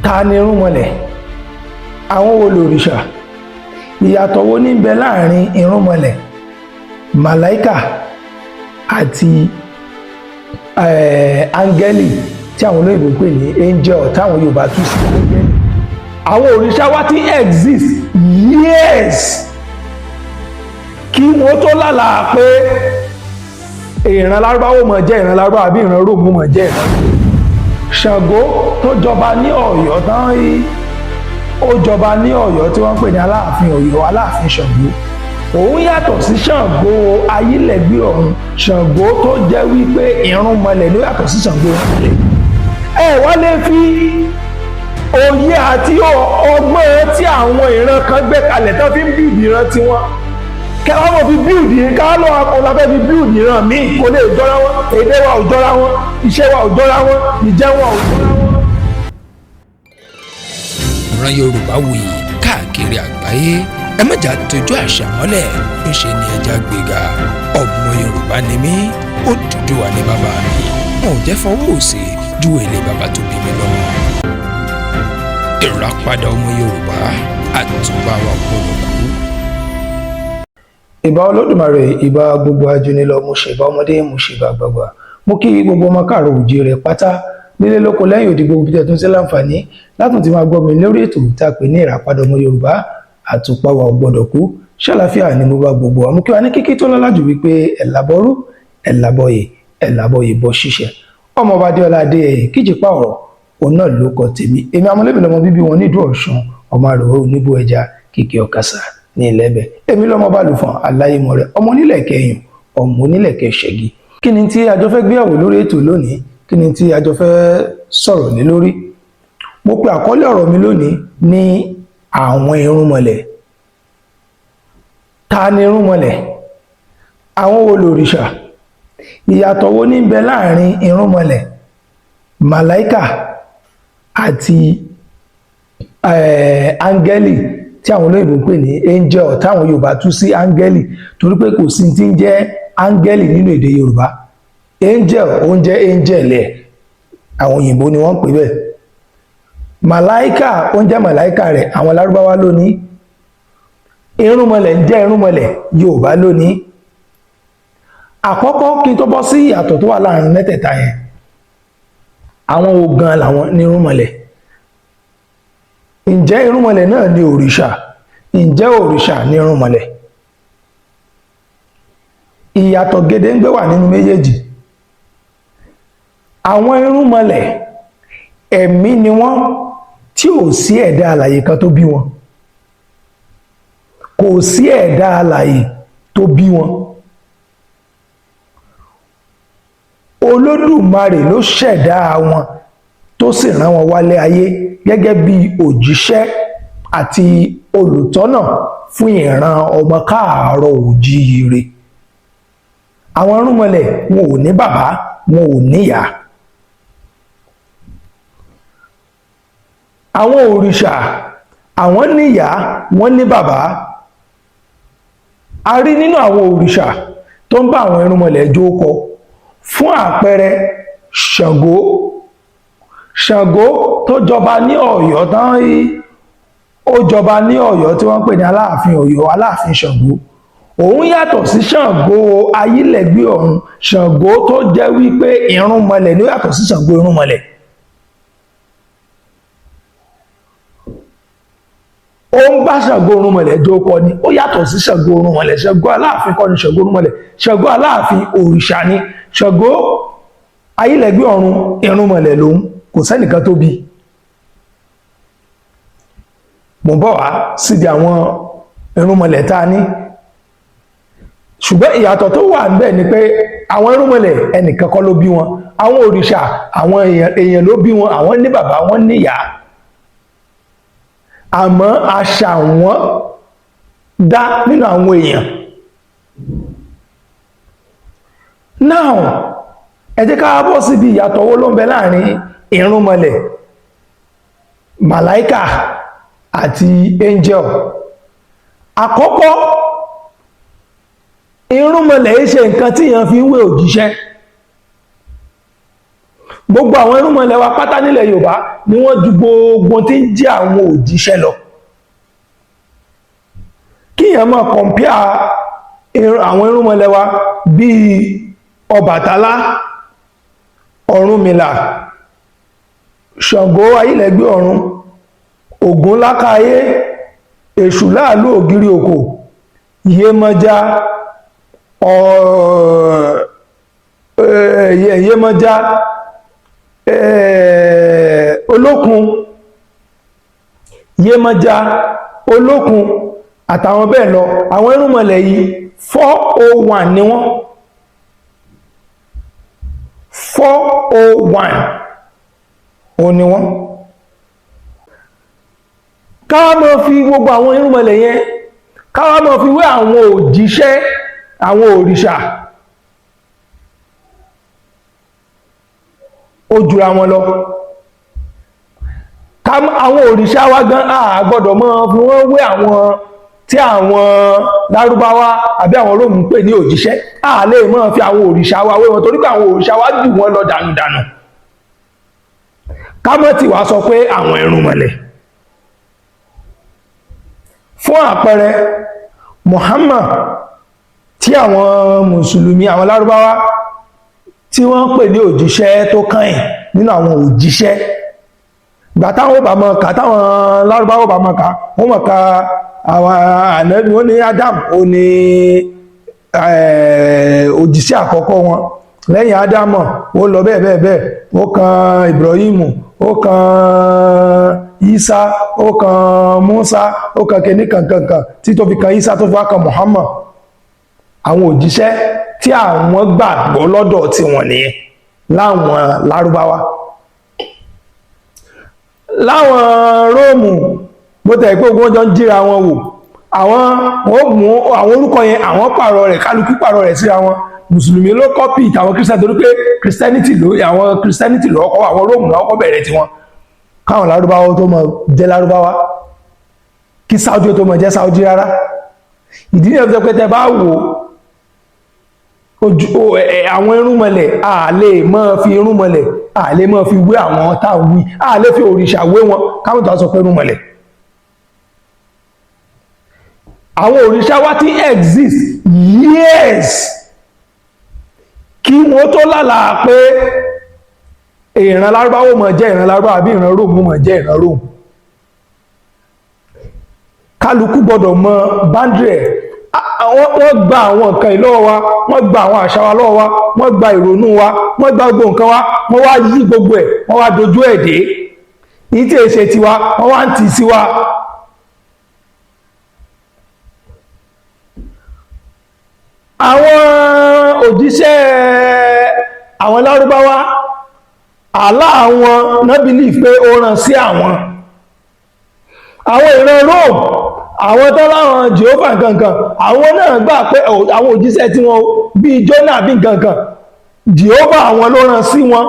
Ta ni irúnmọlẹ̀? Àwọn wo lòrìṣà? Ìyàtọ̀ wo ní ń bẹ láàrin irúnmọlẹ̀, màláíkà àti áńgẹ́lì tí àwọn olóyìnbó pè ní angel táwọn Yorùbá tún sí áńgẹ́lì. Àwọn òrìṣà wa ti exist years kí wọ́n tó lálàá pé ìran Lárúbáwá mọ̀ jẹ́ ìran Lárúbáwá àbí ìran Róòmù mọ̀ jẹ́ ìran Ṣàngó tó jọba ní Ọ̀yọ́ tán yìí ó jọba ní Ọ̀yọ́ tí wọ́n ń pè ní Aláàfin Ọ̀yọ́, Aláàfin Ṣàngó. Òun yàtọ̀ sí Ṣàngó ayílẹ̀gbé ọ̀run. Ṣàngó tó jẹ́ wípé irúnmọlẹ̀ ló yàtọ̀ sí Ṣàngó irúnmọlẹ̀. Ẹ wá lè fi òye àti ọgbọ́n tí àwọn ìran kan gbé kalẹ̀ tó fi ń bíìdì ìran tiwọn kẹwàá mọ̀ fi bíìdì káwá lọ́wọ́ akọ̀láfẹ́ fi bíìdì ìran míì kò lè jọra wọn, èdè wa ò jọra wọn, iṣẹ́ wa ò jọra wọn, ìjẹun wa ò jọra wọn. Ìran Yorùbá wuyì káàkiri àgbáyé, ẹ má jà tójú àṣà mọ́lẹ̀, ńṣe ni ẹja gbéga. Ọmọ Yorùbá ni mí, Odùduwà ni bàbá mi, wọn ò jẹ́ fọwọ́ òsì ju èlé bàbá tó bí mi lọ́mọ. Ìràpadà ọmọ Yorùbá àtúbà wa gbọ́dọ̀ kú. Ìbà Olódùmarè, ìbà gbogbo ajúnilọ, mo ṣèbà ọmọdé, mo ṣèbà àgbààgbà. Mo kí gbogbo ọmọ káàárọ̀ oòjíire pátá nílé lóko lẹ́yìn òdì gbogbo bíi tẹ̀tún sí láǹfààní látùn ti máa gbọ́ mi lórí ètò tá a pè ní ìràpadà ọmọ Yorùbá àtúpà wa ò gbọ́dọ̀ kú. Ṣàlàáfíà ni mo bá gbogbo wa. Mo kí wa ní kíkí tó lọ́lá jù wípé ẹ̀làbọ̀rú ẹ̀làbọ̀yè ẹ̀làbọ̀yè bọ́ ṣíṣẹ́. Ọmọọba Adéọlá Adéyẹyè Kíjìpá ọ̀rọ̀ òun náà ló kọ tèmi. Èmi amọ̀lẹ́bí lọmọ bíbí wọn nídùú Ọ̀ṣun, ọmọ àròwé oníbó ẹja kike ọ̀kasà ní Ilẹ̀bẹ̀. Èmi lọmọ Balùfọ̀n aláyémọ̀rẹ́, ọmọ onílẹ̀ kẹyìn, ọmọ onílẹ̀ kẹṣẹ́gi. Kí ni tí a jọ fẹ́ gbéyàwó lórí ètò lónìí? Kí ni tí a jọ fẹ́ sọ̀rọ̀ lé lórí? Mo pe àkọlé ọ̀rọ̀ mi lónìí ní àwọn irúnmọlẹ̀. Ta ni irúnmọlẹ̀? Àwọn wo lòrìṣà? Ìyàtọ̀ wo ní ń bẹ láàrin irúnmọlẹ̀, màláíkà àti áńgẹ́lì tí àwọn olóyìnbó pè ní angel táwọn Yorùbá tún sí áńgẹ́lì torí pé kò sí tí ń jẹ́ áńgẹ́lì nínú èdè Yorùbá. Angel ó ń jẹ́ angel ẹ̀, àwọn òyìnbó ni wọ́n ń pè bẹ́ẹ̀. Màláíkà ó ń jẹ́ màláíkà rẹ̀, àwọn Lárúbáwá ló ní. Irúnmọlẹ̀ ń jẹ́ irúnmọlẹ̀, Yorùbá ló ní. Àkọ́kọ́ kí n tó bọ́ sí ìyàtọ̀ tó wà láàrin mẹ́tẹ̀ẹ̀ta yẹn, àwọn wo gan làwọn ní irúnmọlẹ̀? Ǹjẹ́ irúnmọlẹ̀ náà ni òrìṣà? Ǹjẹ́ òrìṣà ní irúnmọlẹ̀? Ìyàtọ̀ gédéǹgbé wà nínú méjèèjì. Àwọn irúnmọlẹ̀ ẹ̀mí ni wọ́n tí ò sí ẹ̀dá alààyè kan tó bí wọn. Kò sí ẹ̀dá alààyè tó bí wọn. Olódùmarè ló ṣẹ̀dá wọn tó sì rán wọn wálé ayé gẹ́gẹ́ bí òjíṣẹ́ àti olùtọ́nà fún ìran ọmọ káàárọ̀ oòjíire. Àwọn irúnmọlẹ̀ wọn ò ní bàbá, wọn ò níyá. Àwọn òrìṣà àwọn níyá, wọ́n ní bàbá. A rí nínú àwọn òrìṣà tó ń bá àwọn irúnmọlẹ̀ jókòó. Fún àpẹẹrẹ Ṣàngó. Ṣàngó tó jọba ní Ọ̀yọ́ tán yìí ó jọba ní Ọ̀yọ́ tí wọ́n ń pè ní Aláàfin Ọ̀yọ́, Aláàfin Ṣàngó. Òun yàtọ̀ sí Ṣàngó ayílẹ̀gbé ọ̀run. Ṣàngó tó jẹ́ wípé irúnmọlẹ̀ ló yàtọ̀ sí Ṣàngó irúnmọlẹ̀. Ó ń bá Ṣàngó irúnmọlẹ̀ jókòó ni, ó yàtọ̀ sí Ṣàngó irúnmọlẹ̀. Ṣàngó Aláàfin kọ́ ni Ṣàngó irúnmọlẹ̀. Ṣàngó Aláàfin òrìṣà ni. Ṣàngó ayílẹ̀gbé ọ̀run irúnmọlẹ̀ lòun, kò sẹ́nìkan tó bí. Mo bọ̀ wá síbi àwọn irúnmọlẹ̀ tá a ní. Ṣùgbọ́n ìyàtọ̀ tó wà níbẹ̀ ni pé àwọn irúnmọlẹ̀ ẹnìkan kọ́ ló bí wọn. Àwọn òrìṣà àwọn èèyàn ló bí wọn, àwọn ní bàbá, wọn níyá. Àmọ́ àṣà wọn dá nínú àwọn èèyàn. Now, ẹ jẹ́ ká bọ́ síbi ìyàtọ̀ wo ló ń bẹ láàrin irúnmọlẹ̀, màláíkà àti angel. Àkọ́kọ́, irúnmọlẹ̀ ṣe nǹkan tí èèyàn fi ń wé òjíṣẹ́. Gbogbo àwọn irúnmọlẹ̀ wa pátá nílẹ̀ Yorùbá ni wọ́n ju gbogbo tí ń jẹ́ àwọn òjíṣẹ́ lọ. Kíyàn máa kọ̀mpíà àwọn irúnmọlẹ̀ wa bíi Ọbàtálá, Ọ̀rúnmìlà, Ṣàngó ayílẹ̀gbé ọ̀run, Ògún lákáyé, Èṣù láàlú ògiri òkò, Yemọja, Olókun, Yemọja, Olókun àtàwọn bẹ́ẹ̀ lọ. Àwọn irúnmọlẹ̀ yìí 401 ni wọ́n. 401 ó ní wọ́n. Káwá máa fi gbogbo àwọn irúnmọlẹ̀ yẹn, káwá máa fi wé àwọn òjíṣẹ́, àwọn òrìṣà, ó jura wọn lọ. Àwọn òrìṣà wa gan a gbọ́dọ̀ máa fi wọ́n wé àwọn tí àwọn Lárúbáwá àbí àwọn Róòmù ń pè ní òjíṣẹ́. A lè máa fi àwọn òrìṣà wa wé wọn torí pé àwọn òrìṣà wa jù wọ́n lọ dànùdànù. Ká má tí wá sọ pé àwọn irúnmọlẹ̀. Fún àpẹẹrẹ, Muhammad tí àwọn Mùsùlùmí, àwọn Lárúbáwá tí wọ́n ń pè ní òjíṣẹ́ tó kàn nínú àwọn òjíṣẹ́, gbà táwọn bá mọ̀ ká, táwọn Lárúbáwá bá mọ̀ ká, wọ́n mọ̀ ká àwọn ànábì, wọ́n ní Adam ó ní òjíṣẹ́ àkọ́kọ́ wọn. Lẹ́yìn Ádámọ̀ ó lọ bẹ́ẹ̀ bẹ́ẹ̀ bẹ́ẹ̀, ó kan Ibrahimu, ó kan Isa, ó kan Musa, ó kan kìíní kankankan tí tó fi kan Isa tó fi wá kan Muhammad. Àwọn òjíṣẹ́ tí àwọn gbàgbọ́ lọ́dọ̀ tí wọ́n nìyẹn láwọn Lárúbáwá. Láwọn Róòmù bó tẹ̀ pé ogun ọjọ́ ń jíra wọn wò, wọ́n mú àwọn orúkọ yẹn, àwọn pààrọ̀ rẹ̀, kálukú pààrọ̀ rẹ̀ síra wọn. Mùsùlùmí ló kọ́pì ìtàwọn Christian torí pé àwọn Christianity ló kọ́, àwọn Róòmù ló kọ́ bẹ̀rẹ̀ tiwọn. Káwọn Lárúbáwá tó mọ̀ jẹ́ Lárúbáwá, kí Saudi tó mọ̀ jẹ́ Saudi rárá. Ìdí ni ẹ̀fẹ́ pé tẹ bá wò àwọn irúnmọlẹ̀, a lè máa fi irúnmọlẹ̀, a lè máa fi wé àwọn táwọn wí, a lè fi òrìṣà wé wọn káwọn tó sọ pé irúnmọlẹ̀. Àwọn òrìṣà wa ti exist years kí wọ́n tó lálàá pé ìran Lárúbáwá mọ̀ jẹ́ ìran Lárúbáwá àbí ìran Róòmù mọ̀ jẹ́ ìran Róòmù. Kálukú gbọ́dọ̀ mọ báńdìrì ẹ̀. Wọ́n gba àwọn nǹkan ìlọ́wọ́ wa, wọ́n gba àwọn àṣà wa lọ́wọ́ wa, wọ́n gba ìrònú wa, wọ́n gba gbogbo nǹkan wa, wọ́n wá yí gbogbo ẹ̀, wọ́n wá dojú ẹ̀ dé. Ní tí èṣe tiwa, wọ́n wá ń tì sí wa. Àwọn òjíṣẹ́ àwọn Lárúbáwá, àlá àwọn náà believe pé ó rán sí àwọn. Àwọn ìran Rome, àwọn tó láwọn Jehovah gangan, àwọn náà gbà pé àwọn òjíṣẹ́ tí wọ́n bí Jonah bí gangan, Jehovah àwọn ló rán sí wọn.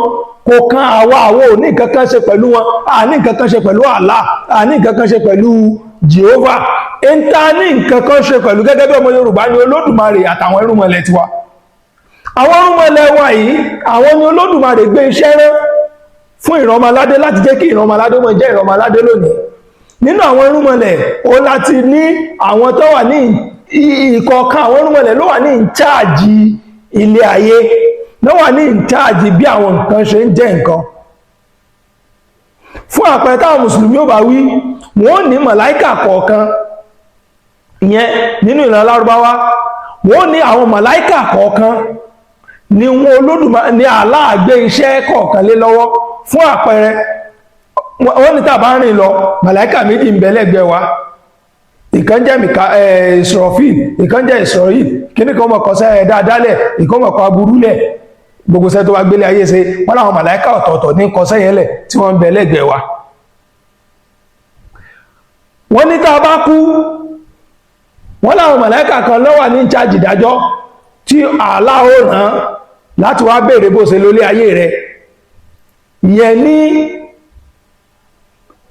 Kò kan àwa, àwọn ò ní nǹkan kan ṣe pẹ̀lú wọn, a ní nǹkan kan ṣe pẹ̀lú Allah, a ní nǹkan kan ṣe pẹ̀lú Jehovah. Ẹ̀ńtà ní nǹkan kan ṣe pẹ̀lú gẹ́gẹ́ bí ọmọ Yorùbá ní Olódùmarè àtàwọn irúnmọlẹ̀ tiwa. Àwọn irúnmọlẹ̀ wa yìí, àwọn ni Olódùmarè gbé iṣẹ́ rán fún ìrọmọládé láti jẹ́ kí ìrọmọládé mọ̀ jẹ́ ìrọmọládé lónìí. Nínú àwọn irúnmọlẹ̀, ó láti ní àwọn tó wà ní ìkọ̀ọ̀kan àwọn irúnmọlẹ̀ ló wà ní ìcháàjì ilé ayé, ló wà ní ìcháàjì bí àwọn nǹkan ṣe ń jẹ́ nǹkan. Fún àpẹẹrẹ táwọn Mùsùlùmí ò bá wí, wọ́n ní màláíkà kọ̀ọ̀kan, ìyẹn nínú ìran Lárúbáwá, wọ́n ní àwọn màláíkà kọ̀ọ̀kan ni wọn Olódùmarè ní Allah gbé iṣẹ́ kọ̀ọ̀kan lé lọ́wọ́. Fún àpẹẹrẹ, wọ́n ní tàbá rìn lọ, màláíkà méjì ń bẹ lẹ́gbẹ̀ẹ́ wa, ìkan jẹ́ Israfil, ìkan jẹ́ Israel, kíní kan mọ̀ kọsẹ́ dáadáalẹ̀, ìkan mọ̀ kọ aburú lẹ̀, gbogbo sẹ́ tó wá gbélé ayé ṣe, wọ́n láwọn màláíkà ọ̀tọ̀ọ̀tọ̀ ní kọsẹ́ yẹn lẹ̀ tí wọ́n ń bẹ lẹ́gbẹ̀ẹ́ wa. Wọ́n ní tàbá kú, wọ́n láwọn màláíkà kan ló wà ní ìcháàjì ìdájọ́ tí Allah ó rán láti wá béèrè bó ṣe lólé ayé rẹ̀. Ìyẹn ní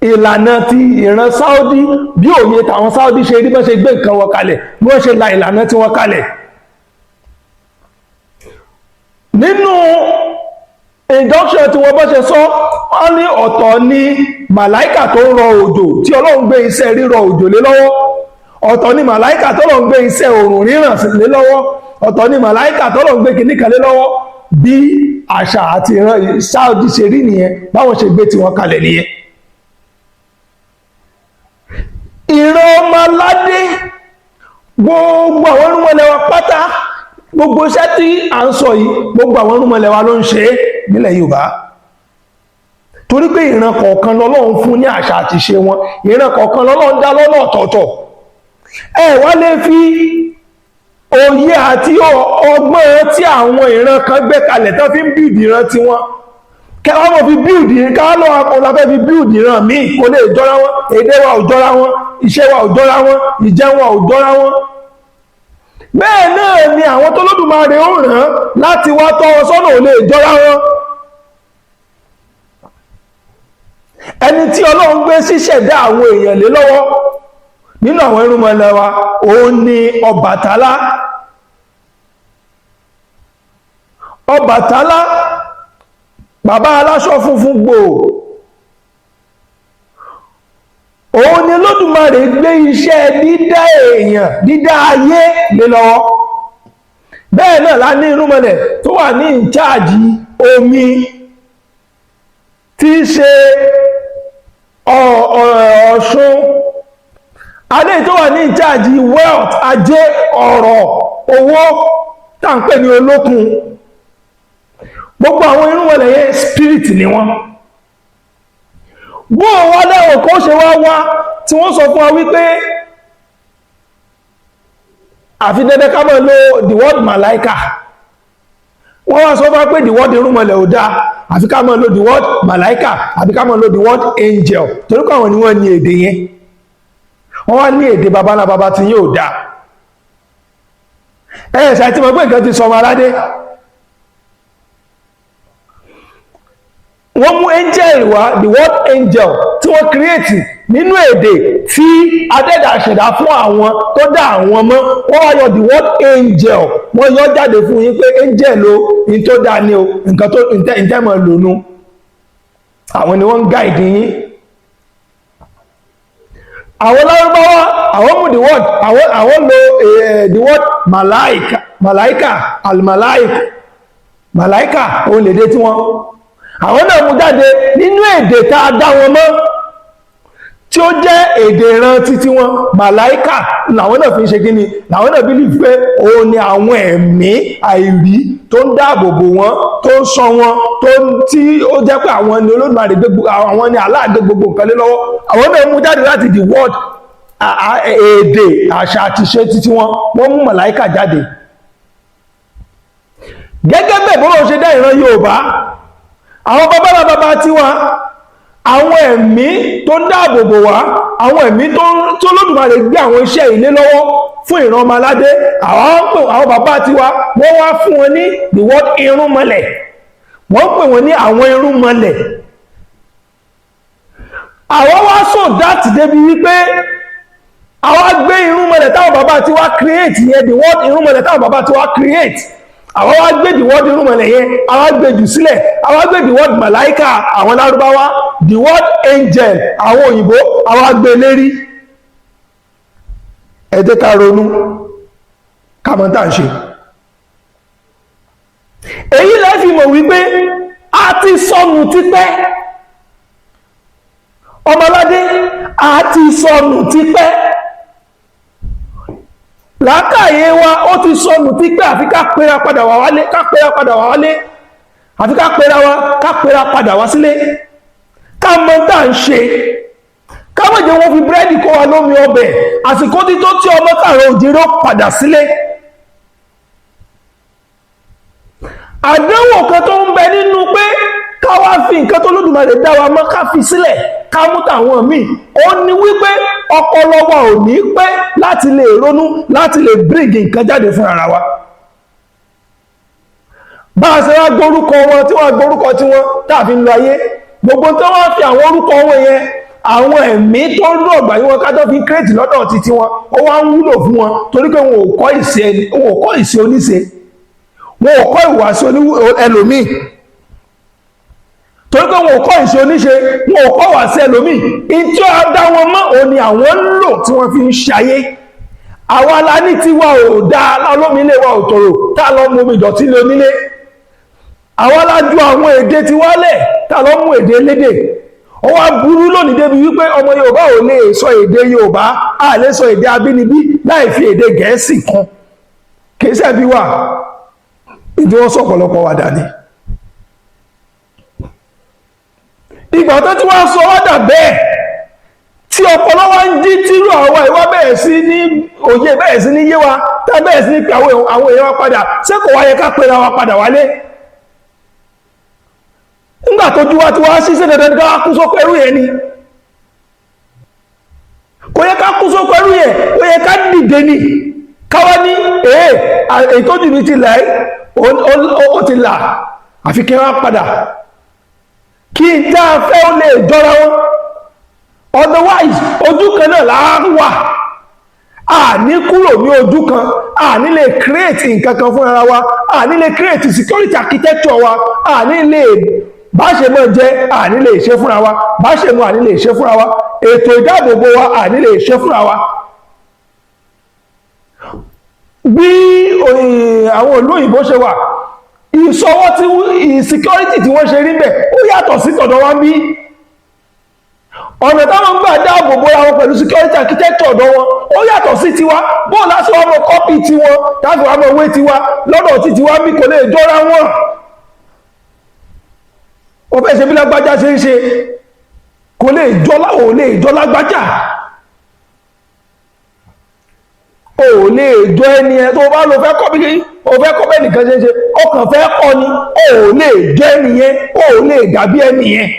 ìlànà ti ìran Saudi, bí òye tàwọn Saudi ṣe rí bọ́n ṣe gbé nǹkan wọn kalẹ̀, bí wọ́n ṣe la ìlànà tí wọ́n kalẹ̀. Nínú injunction tí wọ́n bọ́ ṣe sọ wọ́n ní ọ̀tọ̀ ni màláìkà tó ń rọ òjò tí Ọlọ́run gbé iṣẹ́ rírọ̀ òjò lé lọ́wọ́, ọ̀tọ̀ ni màláìkà tó Ọlọ́run gbé iṣẹ́ òrùn ríràn lé lọ́wọ́, ọ̀tọ̀ ni màláìkà tó Ọlọ́run gbé kìnnìkan lé lọ́wọ́. Bí àṣà àti ìran Saudi ṣe rí nìyẹn, báwọn ṣe gbé tiwọn kalẹ̀ nìyẹn. ìran ọmọ aládé, gbogbo àwọn irúnmọlẹ̀ wa pátá, gbogbo iṣẹ́ tí à ń sọ yìí, gbogbo àwọn irúnmọlẹ̀ wa ló ń ṣe nílẹ̀ Yorùbá, torí pé ìran kọ̀ọ̀kan lọ́lọ́run fún ní àṣà àti ìṣe wọn, ìran kọ̀ọ̀kan lọ́lọ́run dá lọ́nà ọ̀tọ̀ọ̀tọ̀. ẹ wá lè fi òye àti ọgbọ́n tí àwọn ìran kan gbé kalẹ̀ tó fi ń bíìdì ìran tiwọn, kẹwàá mọ̀ fi bíìdì, káwàá lọ́wọ́ akọ̀ọ̀lá fẹ́ fi bíìdì ìran míì, kò lè jọra wọn, èdè wa ò jọra wọn, iṣẹ́ wa ò jọra wọn, ìjẹun wa ò jọra wọn. bẹ́ẹ̀ náà ni àwọn tó Olódùmarè ó rán láti wá tọ́ wọn sọ́nà ò lè jọra wọn. ẹni tí Ọlọ́run gbé ṣíṣẹ̀dá àwọn èèyàn lé lọ́wọ́ nínú àwọn irúnmọlẹ̀ wa, òun ni Ọbàtálá. Ọbàtálá, bàbá aláṣọ funfun gbòò, òun ni Olódùmarè gbé iṣẹ́ dídá èèyàn, dídá ayé lé lọ́wọ́. bẹ́ẹ̀ náà la ní irúnmọlẹ̀ tó wà ní ìcháàjì omi, tí í ṣe Ọ̀ṣun. adé tó wà ní ìcháàjì wealth, ajé, ọ̀rọ̀, owó, tá ń pè ní olókun. gbogbo àwọn irúnmọlẹ̀ yẹn spirit ni wọ́n. bó wá lẹ́wọ̀n kó ṣe wá tí wọ́n sọ fún wa wípé àfi dandan ká máa lo the word Malaika. wọ́n wá sọ fún wa pé the word irúnmọlẹ̀ ò dáa, àfi ká máa lo the word Malaika, àfi ká máa lo the word angel, torí pé àwọn ni wọ́n ní èdè yẹn. wọ́n wá ní èdè babalá baba tí yóò dáa. ṣáà tí mo pé nǹkan ti sọ ọmọ aládé. wọ́n mú angel wá, the word angel, tí wọ́n create nínú èdè tí adẹ́dà ṣẹ̀dá fún àwọn tó dá àwọn mọ́. wọ́n wá yọ the word angel, wọ́n yọ jáde fún yín pé angel o, in tó dá ní o, nǹkan tó ìtẹ́mọ̀ lónú. àwọn ni wọ́n ń guide yín. àwọn Lárúbáwá, àwọn mú the word, àwọn lo the word Malaika, Malaika, òun lè dé tí wọ́n. àwọn náà mú jáde nínú èdè tá a dá wọn mọ́, tí ó jẹ́ èdè ìran títí wọn. Malaika làwọn náà fi ń ṣe kíni, làwọn náà believe pé òun ni àwọn ẹ̀mí àìrí tó ń dáàbò bò wọ́n, tó ń ṣọ́ wọn, tí ó jẹ́ pé àwọn ni Olódùmarè gbé, àwọn ni Allah gbé gbogbo nǹkan lé lọ́wọ́. àwọn náà mú jáde láti the word èdè, àṣà àti ìṣe títí wọn, wọ́n mú Malaika jáde. gẹ́gẹ́ bẹ́ẹ̀ bọ́lá ṣe dá ìran Yorùbá, àwọn bàbá tiwa, àwọn ẹ̀mí tó ń dáàbò bò wá, àwọn ẹ̀mí tó Olódùmarè gbé àwọn iṣẹ́ ilé lọ́wọ́ fún ìran ọmọ aládé, àwọn bàbá tiwa, wọ́n wá fún wọn ní the word irúnmọlẹ̀. wọ́n pè wọ́n ní àwọn irúnmọlẹ̀. àwọn wá sọ dáàtì débi wípé àwọn gbé irúnmọlẹ̀ táwọn bàbá tiwa create yẹn, the word irúnmọlẹ̀ táwọn bàbá tiwa create, àwọn wá gbé the word irúnmọlẹ̀ yẹn, àwọn gbé jù sílẹ̀. àwọn gbé the word Malaika, àwọn Lárúbáwá, the word angel, àwọn òyìnbó, àwọn gbé lérí. ẹ jẹ́ ká ronú, ká mọ̀ tá à ń ṣe. èyí lẹ́ fi mọ̀ wípé a ti sọnù tipẹ́. ọmọládé, a ti sọnù tipẹ́. làákàyè wa ó ti sọnù tipẹ́. àfi ká pera padà wá wálé, àfi ká pera padà wá sílé, ká mọ̀ tá à ń ṣe, ká má jẹ́ wọ́n fi búrẹ́dì kó wa lómi ọbẹ̀. àsìkò tí tó tí ọmọ káàrọ̀ òjìrò padà sílé. àdánwò kan tó ń bẹ nínú pé ká wá fi nǹkan tó Olódùmarè dá wa mọ́ ká fi sílẹ̀, ká mú tàwọn míì, ó ní wípé ọpọlọ wa ò ní pẹ́ láti lè ronú, láti lè bírígì nǹkan jáde fún ara wa. bá a ṣe wá gbórúkọ wọn tí wọ́n gbórúkọ tí wọ́n tàbí ń lọ ayé, gbogbo tó wọ́n fi àwọn orúkọ wọn yẹn, àwọn ẹ̀mí tó ń rọ̀gbà yí wọn ká tó fi kírètì lọ́dọ̀ títí wọn, ó wá ń wúlò fún wọn, torí pé wọn ò kọ́ ìṣe oníṣe, wọn ò kọ́ ìwàsí ẹlòmíì. torí pé wọn ò kọ́ ìṣe oníṣe, wọn ò kọ́ wà sí ẹlòmíì, ìtí ó dá wọn mọ́ òun ni àwọn ń lò tí wọ́n fi ń ṣayé. Àwa la ní tiwa ò dáa, lálómìnlẹ̀ wa ò tòrò, tá lọ mú omi ìdọ̀tí lé onílé. Àwa la ju àwọn èdè tiwa lẹ̀, tá lọ mú èdè elédè. Ó wá burú lónìí débi wípé ọmọ Yorùbá ò lè sọ èdè Yorùbá, a lè sọ èdè abínibí láì fi èdè Gẹ̀ẹ́sì kún. Kìí ṣẹ̀bi wà, ìdí wọ́n sọ̀pọ̀lọpọ̀ wà dání. Ìgbà tó tí wọ́n sọ wádà bẹ́ẹ̀, tí ọpọlọ wá ń jí tírú àwọn ìwà bẹ̀rẹ̀ sí ní òye bẹ̀rẹ̀ sí ní yé wa, tá bẹ̀rẹ̀ sí ní pé àwọn èèyàn wa padà, ṣé kò wáyé ká pera wa padà wálé? Nígbà tó jú wá tí wá sí sí dandan ká kú sókò ẹrú yẹn ni. Kò yẹ ká kú sókò ẹrú yẹn, ó yẹ ká dìde ni. Káwá ní èyí tó jù mí ti là ó ti là, àfi kí wọ́n padà. Kí n tá a fẹ́ ó lè jọra wọn. Otherwise, ojú kan náà là wà. A ní kúrò ní ojú kan, a ní lè create nǹkan kan fún ara wa, a ní lè create security architecture wa, a ní lè bá ṣe mọ́ jẹ́, a ní lè ṣe fúnra wa, bá ṣe mọ́ a ní lè ṣe fúnra wa, ètò ìdáàbòbò wa a ní lè ṣe fúnra wa. Bí àwọn olóyìnbó ṣe wà, ìṣọwọ́ tí security tí wọ́n ṣe rí bẹ̀ ó yàtọ̀ sí tọ̀dọ̀ wa bí. Ọ̀nà táwọn ń gbà dáàbòbò ra wọn pẹ̀lú security architecture ọ̀dọ̀ wọn ó yàtọ̀ sí tiwa. Bóò láti wá mọ kọ́pì tiwọn táàbí wá mọ owó tiwa lọ́dọ̀ tí tiwa bí kò lè jọra wọn. Ó fẹ́ ṣe bí lágbájá ṣe ń ṣe, kò lè jọ lágbájá. Ó lè jọ ẹni ẹ tó bá lọ fẹ́ kọ́ bí o fẹ́ kọ́ bẹ́ẹ̀ nìkan ṣe ń ṣe, ọkàn fẹ́ kọ́ ni, ó lè jọ ẹni yẹn, ó lè dàbí ẹni yẹn.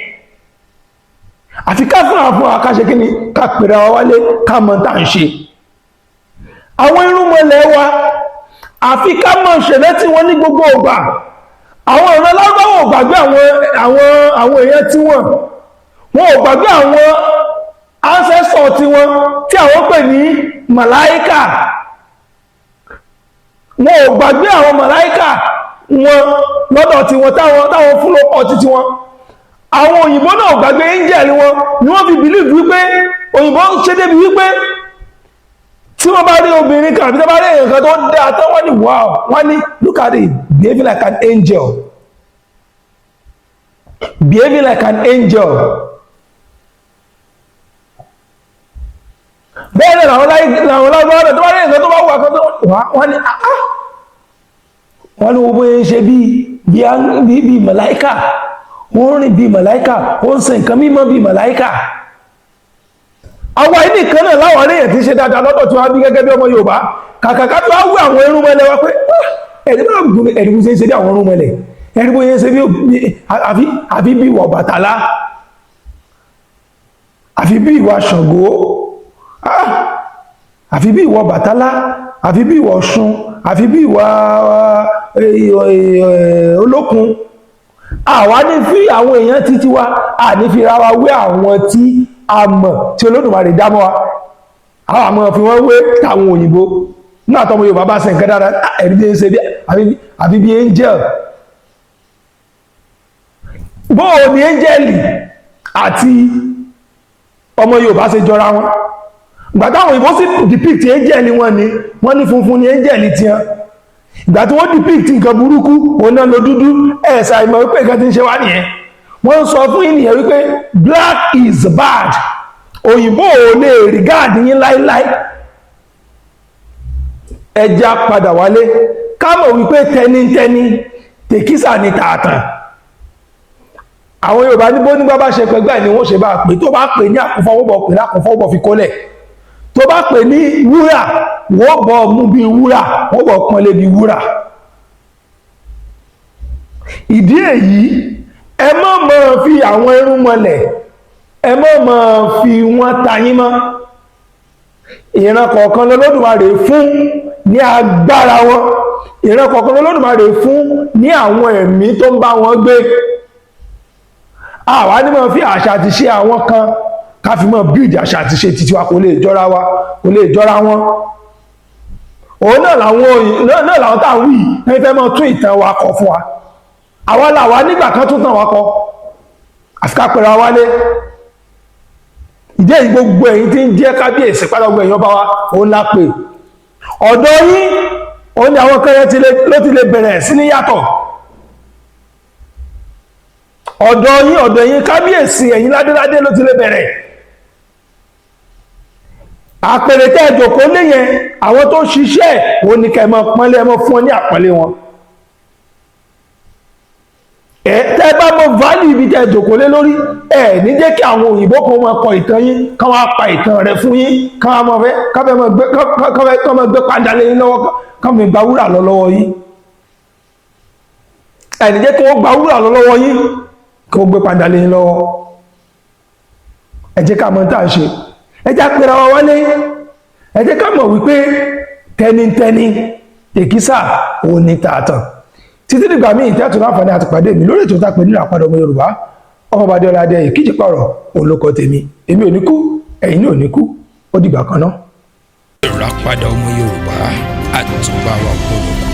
Àfi ká fún àwọn akáṣe kí ni ká pèrè wa wálé ká mọ̀ tá ń ṣe. Àwọn irúnmọlẹ̀ wa, àfi ká mọ̀ ṣẹlẹ̀ tí wọ́n ní gbogbo ọgbà. Àwọn ìran lágbàwọ̀ ò gbàgbé àwọn èèyàn tí wọ́n ò gbàgbé àwọn ancestor tí wọ́n tí àwọn pè ní Malaika. Wọ́n ò gbàgbé àwọn Malaika wọn lọ́dọ̀ tí wọ́n táwọn fún lọ́pọ̀ títí wọn. Àwọn òyìnbó náà ò gbàgbé angel wọn ni wọ́n fi believe wípé òyìnbó ṣe débi wípé tí wọ́n bá rí obìnrin kan àbí tó bá rí èèyàn kan tó dáa tán wọ́n ní wow, wọ́n ní look at it, behaving like an angel, behaving like an angel. Bẹ́ẹ̀ ni làwọn lágbára rẹ̀ tó bá rí èèyàn tó bá wà kan tó wọ́n ní wọ́n ní gbogbo yẹn ṣe bí Malaika, wọ́n rìn bí Malaika, ó ń ṣe nǹkan mímọ́ bí Malaika. Àwa ilé kan náà láwọn aléyàn tí ṣe dáadáa lọ́dọ̀ tí wọ́n bí gẹ́gẹ́ bí ọmọ Yorùbá, kàkàkà tó wá wú àwọn irúnmọlẹ̀ wa pé ẹ̀dìbò ṣe ń ṣe bí àwọn irúnmọlẹ̀, ẹ̀dìbò yẹn ṣe bí àfi bí ìwà Ọbàtálá, àfi bí ìwà Ṣàngó, àfi bí ìwà Ọbàtálá, àfi bí ìwà Ọ̀ṣun, àfi bí ìwà Olókun. Àwa ní fi àwọn èèyàn títí wa, a ní fi ra wa wé àwọn tí a mọ̀ tí Olódùmarè dámọ́ wa. Àwọn àmọ́ fi wọ́n wé táwọn òyìnbó. Nígbà tọ́mọ Yorùbá bá ṣe nǹkan dára, ẹ̀rí bí ń ṣe àbí bí angel. Bóò ni angel àti ọmọ Yorùbá ṣe jọra wọn. Ìgbà táwọn òyìnbó sì depict angel wọn ni, wọ́n ní funfun ni angel tiwọn. Ìgbà tí wọ́n depict nǹkan burúkú, òun náà lọ dúdú, ẹ̀sà ìmọ̀ wípé nǹkan tí ń ṣe wá nìyẹn. Wọ́n sọ fún ènìyàn wípé black is bad. Òyìnbó ò lè regard yín láíláí. Ẹja padà wálé, ká mọ̀ wípé tẹnitẹni, tèkísà ni tààtàn. Àwọn Yorùbá níbo nígbà bá ṣe pẹ̀gbẹ́ ni wọ́n ṣe bá pè, tó bá pè ní àkúnfọwọ́bọ̀ pè lákúnfọwọ́bọ̀ fi kólẹ̀. Tó bá pè ní wúrà, wọ́n bọ̀ mú bí wúrà, wọ́n bọ̀ pọ́nlé bí wúrà. Ìdí èyí, ẹ má máa fi àwọn irúnmọlẹ̀, ẹ má máa fi wọ́n tayín mọ́. Ìran kọ̀ọ̀kan l'Olódùmarè fún ní agbára wọn, ìran kọ̀ọ̀kan l'Olódùmarè fún ní àwọn ẹ̀mí tó ń bá wọn gbé. Àwa ní máa fi àṣà àti ṣe àwọn kan ká fi mọ́ build àṣà àti ṣe títí wa, kò lè jọra wa, kò lè jọra wọn. Òun náà làwọn táwọn wí ní fẹ́ mọ́ tún ìtàn wa kọ fún wa. Àwa làwa nígbà kan tún tàn wa kọ. àfikà pẹ̀lú wálé ìdí èyí gbogbo ẹ̀yin tí ń jẹ́ kábíyèsí pátágbó ẹ̀yàn bá wa òun la pè ọ̀dọ̀ yín òun ni àwọn kẹrẹ ló ti lè bẹ̀rẹ̀ sí ní yàtọ̀ ọ̀dọ̀ yín kábíyèsí ẹ̀yin ládéládé ló ti lè bẹ̀rẹ̀ àpèrè tẹ́ ìjòkó léyẹn àwọn tó ṣiṣẹ́ òun ni kẹmọ pọ́nlé ẹmọ fún ọ ní àpọ́nlé wọn tẹ́ bá mọ válì ibi tẹ́ ìjòkó lé lórí ní jẹ́ kí àwọn òyìnbó kan máa kọ ìtàn yín kán wá pa ìtàn rẹ̀ fún yín kán máa gbé padà lé yín lọ́wọ́ kán mi gba wúrà lọ lọ́wọ́ yín ní jẹ́ kí wọ́n gba wúrà lọ lọ́wọ́ yín kí wọ́n gbé padà lé yín lọ́wọ́ ẹ jẹ́ ká mọ̀ tá à ń ṣe ẹ jẹ́ pẹ̀lú àwọn wálé ẹ jẹ́ ká mọ̀ wípé tẹnitẹni èkísà òun ní tààtàn títí dìgbà míì tẹ́tù láǹfààní àti pàdé mi lórí ètò ìtàpẹ́ nínú àpàdé ọmọ Yorùbá ọmọ bàdé ọlá adé Kijipa ọ̀rọ̀ olóko tèmi èmi ò ní kú ẹ̀yin ní ò ní kú ó dìgbà kan náà. ìràpadà ọmọ Yorùbá àtúbà wa kúrò.